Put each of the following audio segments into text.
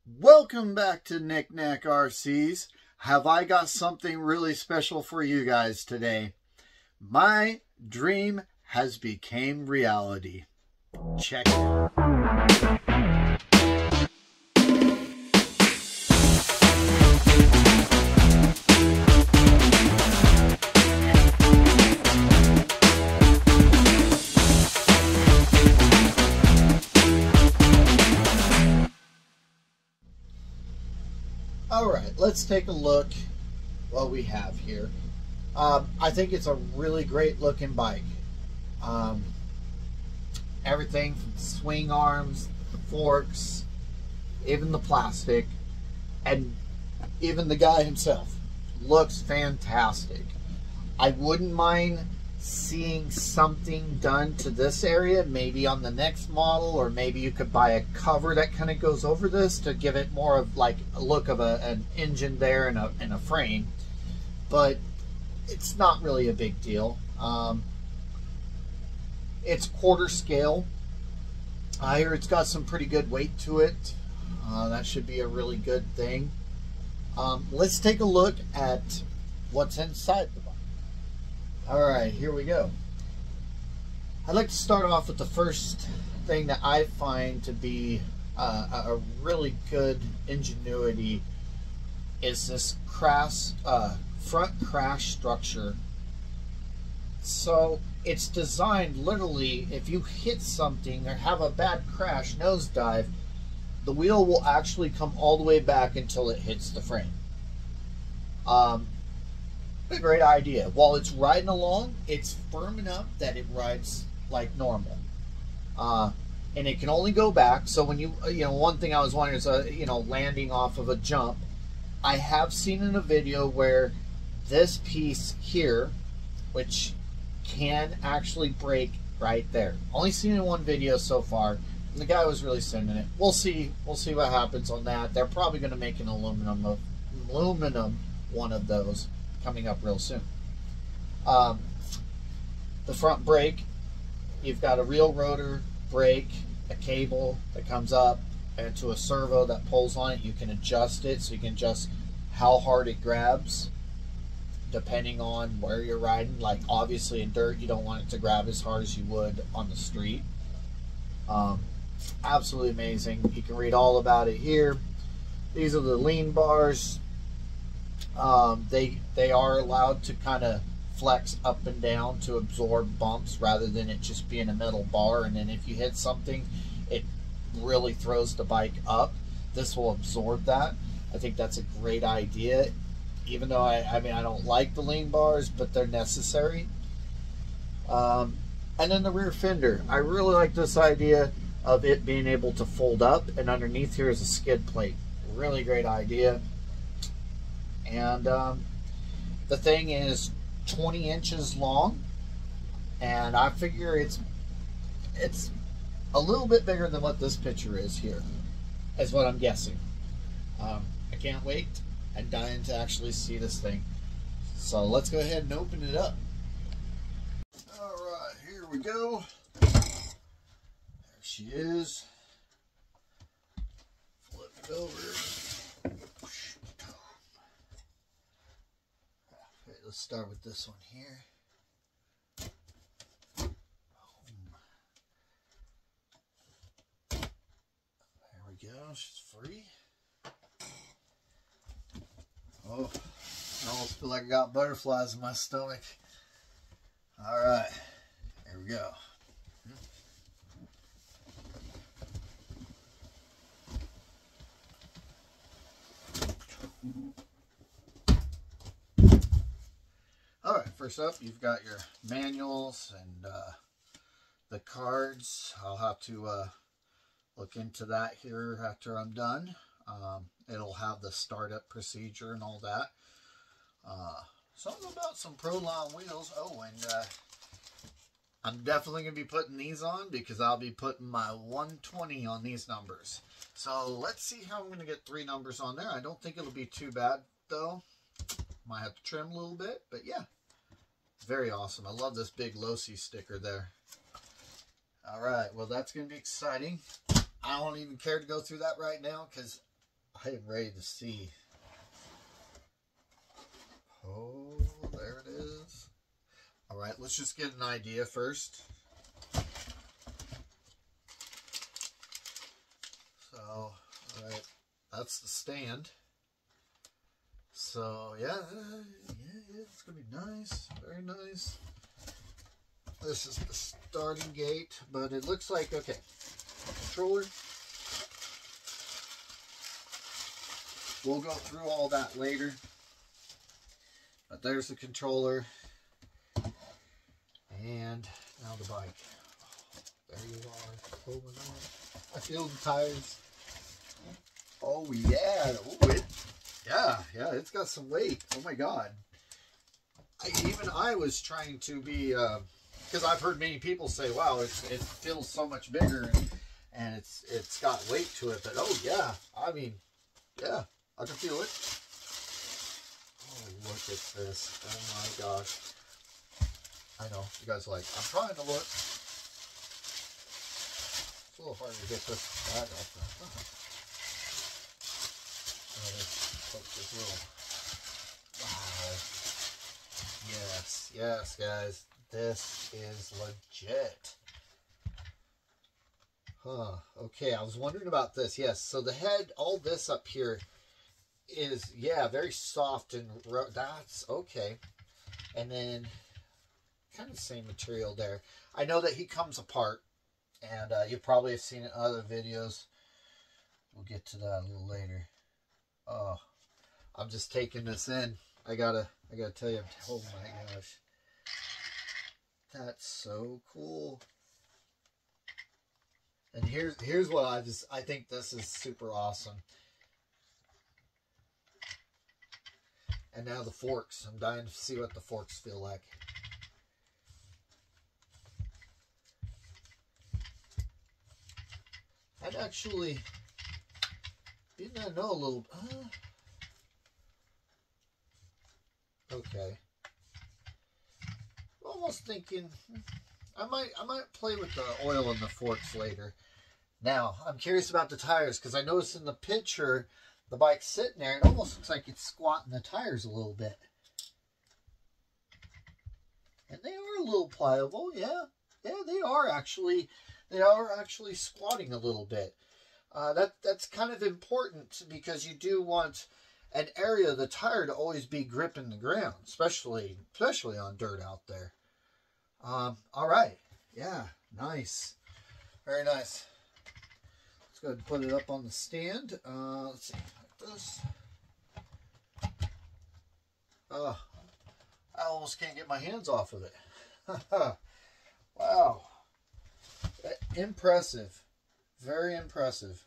Welcome back to Knick Knack RCs. Have I got something really special for you guys today? My dream has become reality. Check it out. Alright, let's take a look what we have here. I think it's a really great looking bike. Everything from the swing arms, the forks, even the plastic, and even the guy himself looks fantastic. I wouldn't mind seeing something done to this area, maybe on the next model, or maybe you could buy a cover that kind of goes over this to give it more of like a look of an engine there and a frame. But it's not really a big deal. It's quarter scale. I hear it's got some pretty good weight to it. That should be a really good thing. Let's take a look at what's inside the bike. Alright, here we go. I'd like to start off with the first thing that I find to be a really good ingenuity is this front crash structure. So it's designed literally, if you hit something or have a bad crash, nosedive, the wheel will actually come all the way back until it hits the frame. A great idea. While it's riding along, it's firm enough that it rides like normal, and it can only go back. So when one thing I was wondering is landing off of a jump. I have seen in a video where this piece here, which can actually break right there. Only seen it in one video so far. And the guy was really sending it. We'll see what happens on that. They're probably going to make an aluminum one of those coming up real soon. The front brake, you've got a real rotor brake, a cable that comes up and to a servo that pulls on it. You can adjust it, so you can adjust how hard it grabs depending on where you're riding. Like obviously in dirt, you don't want it to grab as hard as you would on the street. Absolutely amazing. You can read all about it here. These are the lean bars. They are allowed to kind of flex up and down to absorb bumps rather than it just being a metal bar, and then if you hit something it really throws the bike up. This will absorb that. I think that's a great idea, even though I don't like the lean bars, but they're necessary. And then the rear fender, I really like this idea of it being able to fold up, and underneath here is a skid plate. Really great idea. And the thing is 20 inches long, and I figure it's a little bit bigger than what this picture is here, is what I'm guessing. I can't wait. I'm dying to actually see this thing. So let's go ahead and open it up. Alright, here we go. There she is. Flip it over. Let's start with this one here. There we go. She's free. Oh, I almost feel like I got butterflies in my stomach. All right, here we go. Alright, first up you've got your manuals and the cards. I'll have to look into that here after I'm done. It'll have the startup procedure and all that. Something about some Proline wheels. Oh, and I'm definitely going to be putting these on because I'll be putting my 120 on these numbers. So let's see how I'm going to get 3 numbers on there. I don't think it'll be too bad though. Might have to trim a little bit, but yeah. Very awesome. I love this big losi sticker there. Alright, well that's going to be exciting. I don't even care to go through that right now because I am ready to see. Oh, there it is. All right, let's just get an idea first. So, all right, that's the stand. So, yeah, it's going to be nice, very nice. This is the starting gate, but it looks like, okay, controller. We'll go through all that later. But there's the controller. And now the bike. Oh, there you are. Oh my God. I feel the tires. Oh yeah. Oh, yeah, it's got some weight. Oh my God. Even I was trying to be, because I've heard many people say, wow, it feels so much bigger and it's got weight to it. But oh yeah, I mean, yeah, I can feel it. Oh, look at this. Oh my gosh. I know, you guys are like, I'm trying to look. It's a little hard to get this bag off there. Wow. Yes, guys. This is legit. Huh. Okay, I was wondering about this. Yes, so the head, all this up here is, yeah, very soft and that's okay. And then kind of the same material there. I know that he comes apart, and you probably have seen it in other videos. We'll get to that a little later. Oh, I'm just taking this in. I gotta tell you, oh my gosh, that's so cool. And here's what I think this is super awesome. And now the forks. I'm dying to see what the forks feel like. I'd actually, didn't I know a little, okay. Almost thinking, I might play with the oil and the forks later. Now, I'm curious about the tires, because I noticed in the picture, the bike's sitting there, it almost looks like it's squatting the tires a little bit. And they are a little pliable, yeah. Yeah, they are actually squatting a little bit. That's kind of important because you do want an area of the tire to always be gripping the ground, especially on dirt out there. All right, yeah, nice, very nice. Let's go ahead and put it up on the stand. Let's see, like this. I almost can't get my hands off of it. Wow. Impressive. Very impressive.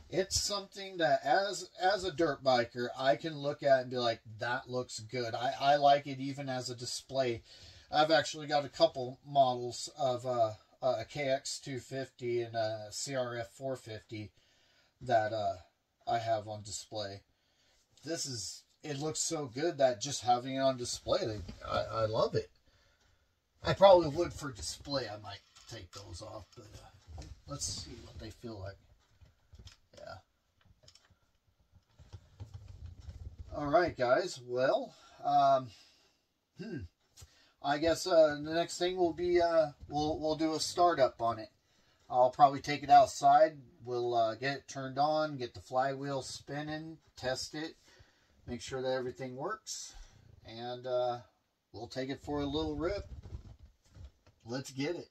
It's something that as a dirt biker, I can look at and be like, that looks good. I like it even as a display. I've actually got a couple models of a KX250 and a CRF 450 that I have on display. It looks so good that just having it on display, I love it. I probably would for display. I might take those off, but let's see what they feel like. Yeah. All right, guys. Well, I guess the next thing will be we'll do a startup on it. I'll probably take it outside. We'll get it turned on, get the flywheel spinning, test it, make sure that everything works, and we'll take it for a little rip. Let's get it.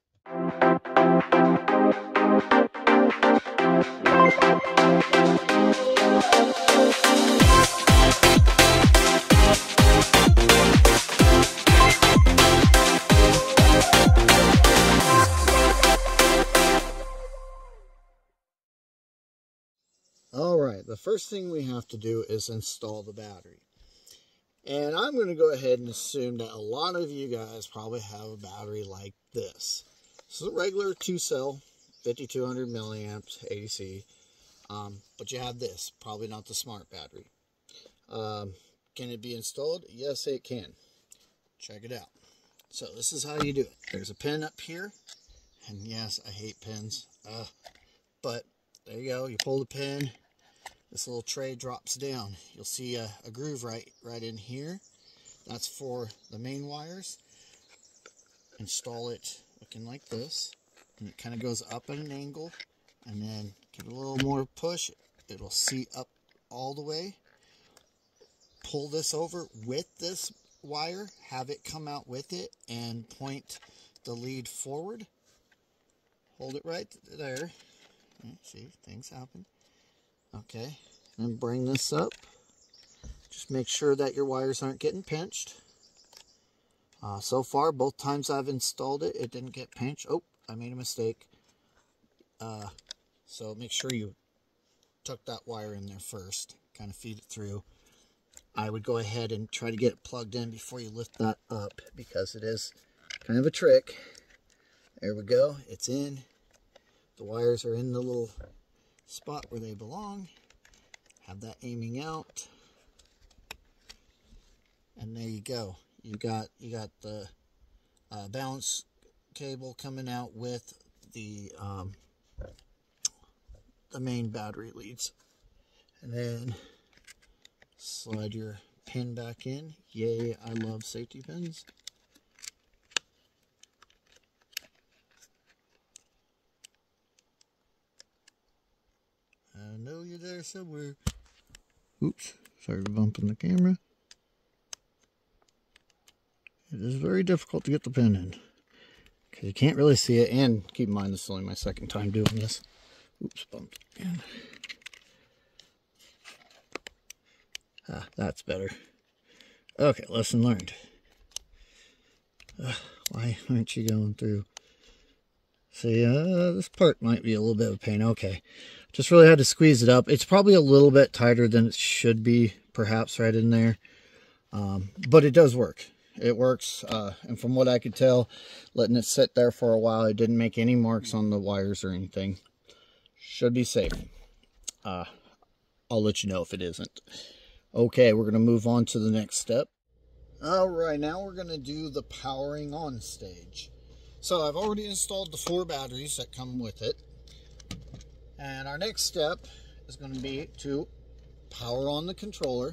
All right, the first thing we have to do is install the battery. And I'm going to go ahead and assume that a lot of you guys probably have a battery like this. This is a regular 2-cell, 5200 milliamps AC. But you have this, probably not the smart battery. Can it be installed? Yes, it can. Check it out. So this is how you do it. There's a pin up here, And yes, I hate pins. But there you go. You pull the pin. This little tray drops down. You'll see a groove right in here. That's for the main wires. Install it looking like this. And it kind of goes up at an angle. And then give it a little more push. It'll seat up all the way. Pull this over with this wire. Have it come out with it and point the lead forward. Hold it right there. See, things happen. Okay, then bring this up. Just make sure that your wires aren't getting pinched. So far, both times I've installed it, it didn't get pinched. Oh, I made a mistake. So make sure you tuck that wire in there first. Kind of feed it through. I would go ahead and try to get it plugged in before you lift that up, because it is kind of a trick. There we go. It's in. The wires are in the little spot where they belong. Have that aiming out. And there you go. You got the balance cable coming out with the main battery leads. And then slide your pin back in. Yay, I love safety pins. I know you're there somewhere. Oops, sorry for bumping the camera. It is very difficult to get the pin in, because you can't really see it, and keep in mind this is only my second time doing this. Oops, bumped again. Ah, that's better. Okay, lesson learned. Why aren't you going through? See, this part might be a little bit of a pain. Okay, just really had to squeeze it up. It's probably a little bit tighter than it should be, perhaps right in there. But it does work. It works, and from what I could tell, letting it sit there for a while, it didn't make any marks on the wires or anything. Should be safe. I'll let you know if it isn't. Okay, we're going to move on to the next step. Alright, now we're going to do the powering on stage. So I've already installed the 4 batteries that come with it. And our next step is going to be to power on the controller.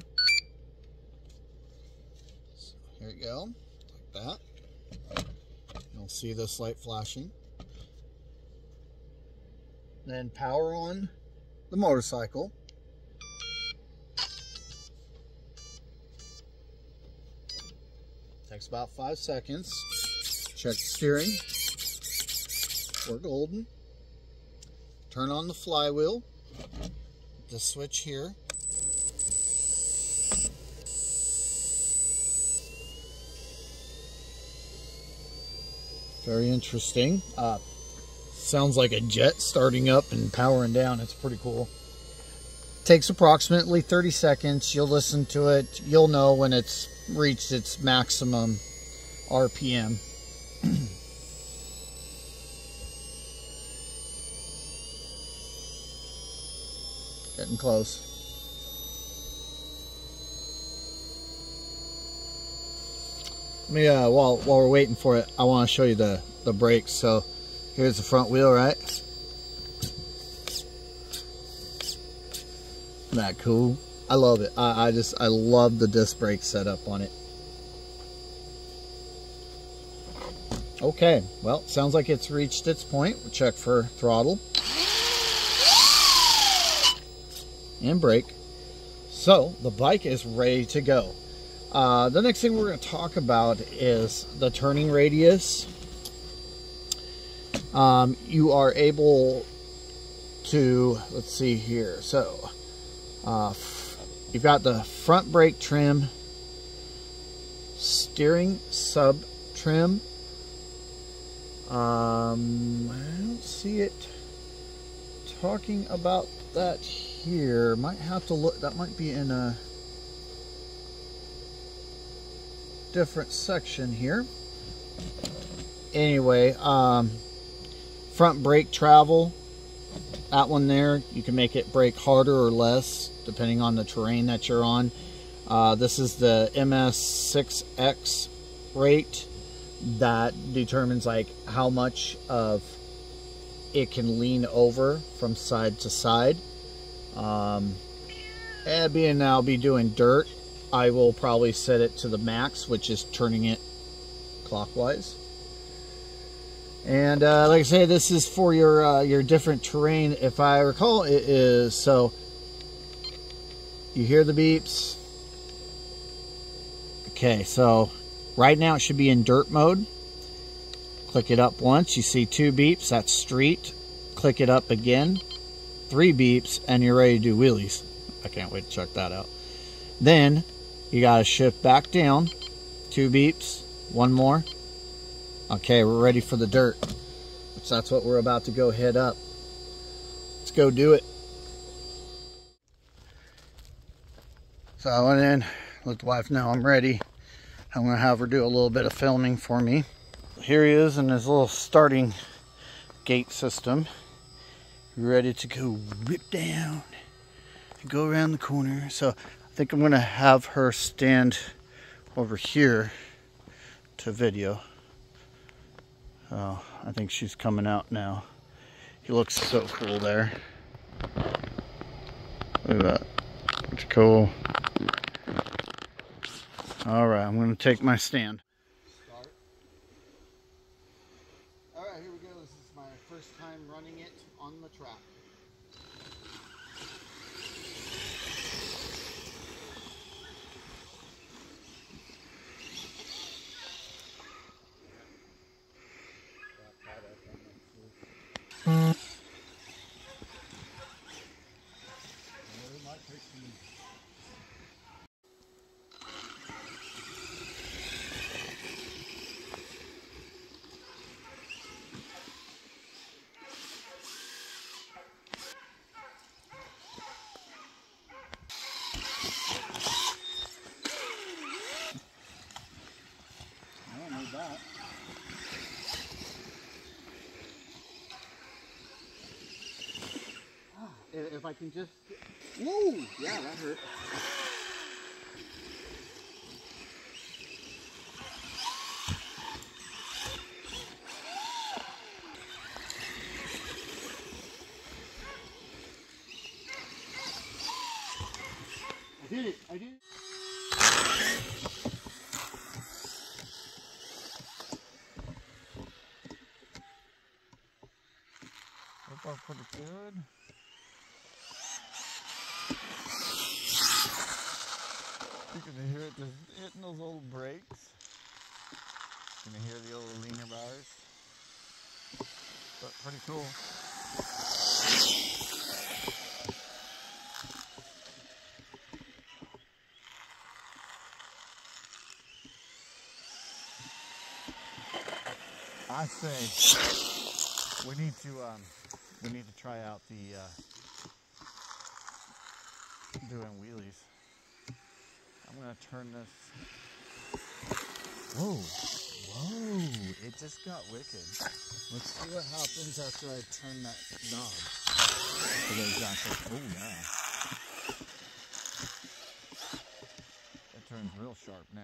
So here we go, like that. You'll see this light flashing. Then power on the motorcycle. Takes about 5 seconds. Check the steering. We're golden. Turn on the flywheel. The switch here. Very interesting. Sounds like a jet starting up and powering down. It's pretty cool. Takes approximately 30 seconds. You'll listen to it. You'll know when it's reached its maximum RPM. Getting close. Let me, while we're waiting for it, I want to show you the brakes. So here's the front wheel, right? Isn't that cool? I love it. I love the disc brake setup on it. Okay, well, sounds like it's reached its point. We'll check for throttle and brake. So the bike is ready to go. The next thing we're going to talk about is the turning radius. You are able to, let's see here. So you've got the front brake trim, steering sub trim. I don't see it talking about that here. Might have to look. That might be in a different section here. Anyway, front brake travel, that one there, you can make it brake harder or less depending on the terrain that you're on. This is the MS6X rate that determines like how much of it can lean over from side to side. And being I'll be doing dirt, I will probably set it to the max, which is turning it clockwise. And like I say, this is for your different terrain. If I recall, it is, so you hear the beeps. Okay, so right now it should be in dirt mode. Click it up once, you see 2 beeps, that's street. Click it up again, 3 beeps, and you're ready to do wheelies. I can't wait to check that out. Then you gotta shift back down, 2 beeps, 1 more. Okay, we're ready for the dirt. So that's what we're about to go head up. Let's go do it. So I went in, let the wife know I'm ready. I'm gonna have her do a little bit of filming for me. Here he is in his little starting gate system. Ready to go rip down and go around the corner. So I think I'm gonna have her stand over here to video. Oh, I think she's coming out now. He looks so cool there. Look at that. It's cool. Alright, I'm going to take my stand. Start. Alright, here we go. This is my first time running it on the track. That. If I can just... Whoa! Yeah, that hurt. I did it! I did it! Hope I put it good. You can hear it just hitting those little brakes. You can hear the old leaner bars. But pretty cool. I say we need to try out the doing wheelies. I'm gonna turn this. Whoa, whoa! It just got wicked. Let's see what happens after I turn that knob. Oh yeah. It turns real sharp now.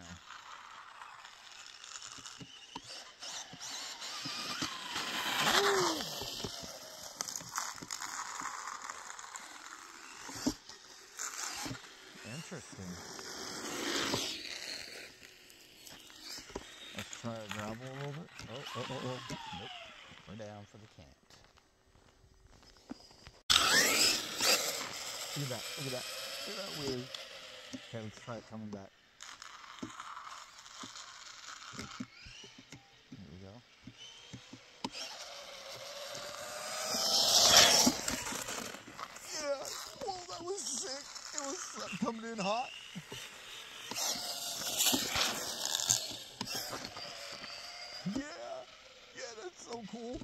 Interesting. Let's try to gravel a little bit. Oh. Nope. We're down for the count. Look at that. Look at that. Look at that wheelie. Okay, let's try it coming back. Here we go. Yeah. Whoa, that was sick. It was coming in hot. Yeah, that's so cool.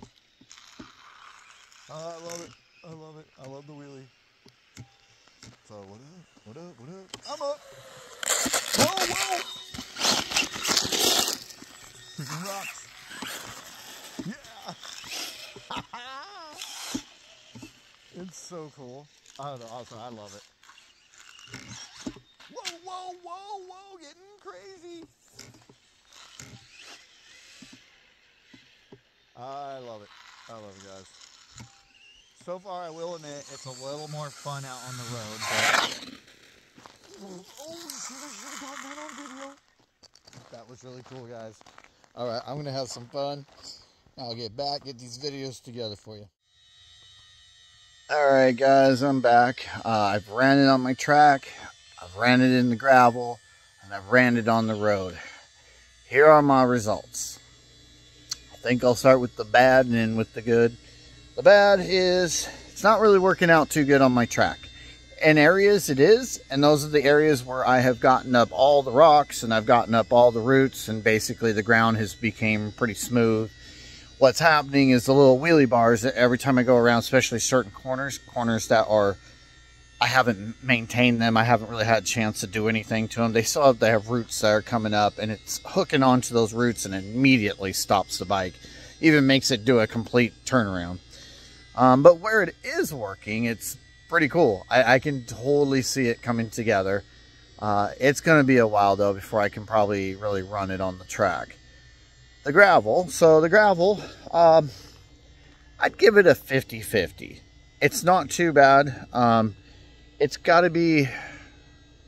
I love it. I love it. I love the wheelie. So what is it? What up? What up? I'm up. Whoa! Freaking rocks. Yeah. It's so cool. I don't know. Also, I love it. Whoa! Getting crazy. I love it. I love it, guys. So far, I will admit, it's a little more fun out on the road. But... oh, shit, I should have gotten that on video. That was really cool, guys. All right, I'm going to have some fun. I'll get back, get these videos together for you. All right, guys, I'm back. I've ran it on my track. I've ran it in the gravel. And I've ran it on the road. Here are my results. I think I'll start with the bad and then with the good. The bad is it's not really working out too good on my track. In areas it is, and those are the areas where I have gotten up all the rocks and I've gotten up all the roots, and basically the ground has become pretty smooth. What's happening is the little wheelie bars that every time I go around, especially certain corners that are, I haven't maintained them. I haven't really had a chance to do anything to them. They still have roots that are coming up, and it's hooking onto those roots and immediately stops the bike. Even makes it do a complete turnaround. But where it is working, it's pretty cool. I can totally see it coming together. It's going to be a while, though, before I can probably really run it on the track. The gravel. So the gravel, I'd give it a 50-50. It's not too bad. It's got to be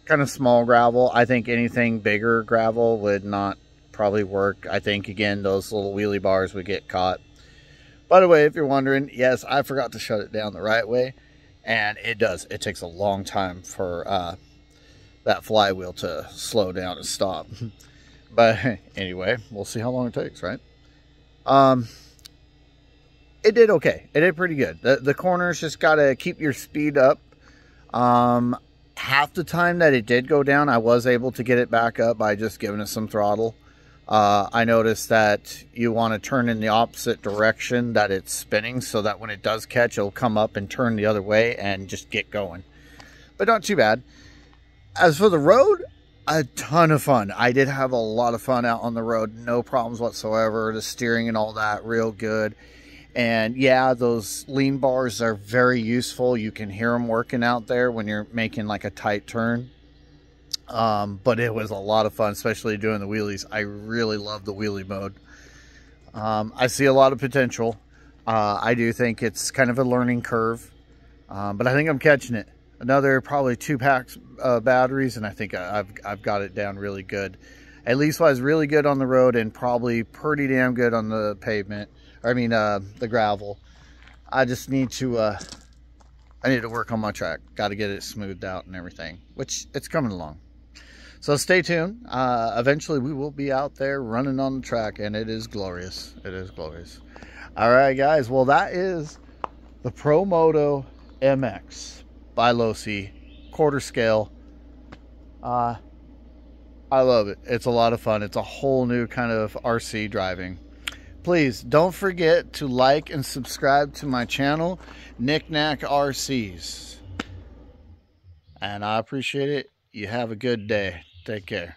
kind of small gravel. I think anything bigger gravel would not probably work. I think, again, those little wheelie bars would get caught. By the way, if you're wondering, yes, I forgot to shut it down the right way. And it does. It takes a long time for that flywheel to slow down and stop. But anyway, we'll see how long it takes, right? It did okay. It did pretty good. The corners just got to keep your speed up. Half the time that it did go down, I was able to get it back up by just giving it some throttle. I noticed that you want to turn in the opposite direction that it's spinning, so that when it does catch, it'll come up and turn the other way and just get going. But not too bad. As for the road, a ton of fun. I did have a lot of fun out on the road. No problems whatsoever. The steering and all that, real good. And yeah, those lean bars are very useful. You can hear them working out there when you're making like a tight turn. But it was a lot of fun, especially doing the wheelies. I really love the wheelie mode. I see a lot of potential. I do think it's kind of a learning curve. But I think I'm catching it. Another probably 2 packs of batteries, and I think I've got it down really good. At least was really good on the road, and probably pretty damn good on the pavement. I mean, the gravel. I just need to, I need to work on my track. Got to get it smoothed out and everything, which it's coming along. So stay tuned. Eventually we will be out there running on the track, and it is glorious. It is glorious. All right, guys. Well, that is the Promoto MX by Losi, quarter scale. I love it. It's a lot of fun. It's a whole new kind of RC driving. Please don't forget to like and subscribe to my channel, Knick-Knack RCs. And I appreciate it. You have a good day. Take care.